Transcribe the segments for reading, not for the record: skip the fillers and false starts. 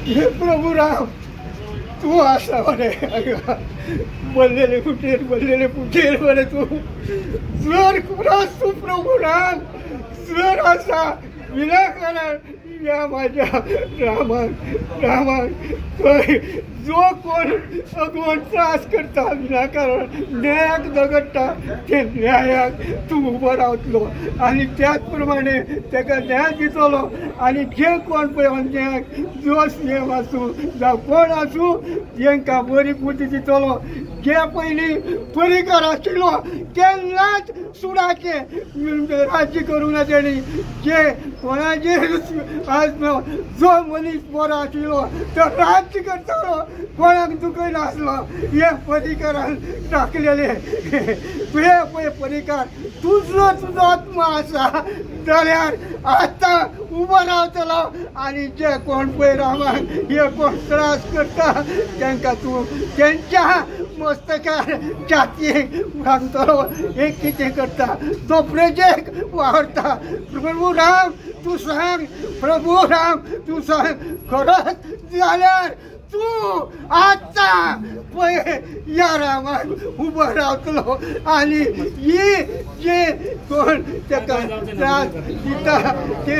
प्रभू राम तू असा म्हणे बोललेले कुठेर म्हणे तू स्वर कुणास तू प्रभू राम स्वर असा विनाकारण या माझ्या रामा जो कोण त्रास करता विनाकारण न्यायाक झगडटा ते न्यायाक तू उबो रावतलो आणि त्याचप्रमाणे ताका न्याय दितलो आणि जे कोण पळय अन्यायाक जो सीएम आसूं जावं कोण आसूं तांकां बरी बुद्धी दितलो जे पयलीं परिकार आशिल्लो केन्नाच सुडाचे राज्य करूंक ना तेणी जे कोणाचेर आज जो मनीस बरो आशिल्लो तो राज्य करतालो कोणाक दुखय नासलो हे परिकारान टाकलेले तुवें पळय परिकार तुजो आत्मा आसा जाल्यार आतां उबो रावतलो आनी जे कोण पळय रामाक हे कोण त्रास करता तांकां तूं तेंच्या मस्तकार जातयेक घालतलो हे कितें करता तो प्रजेक वावरता प्रभू राम तू सांग प्रभू राम तू सांग खरोच जाल्यार तू आता पळय या रामाक उबो रावतलो आनी ही जे कोण ताका त्रास दिता ते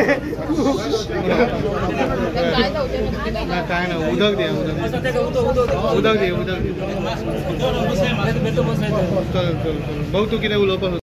काय ना उदक दे भाऊ तू कितें उलोवपाक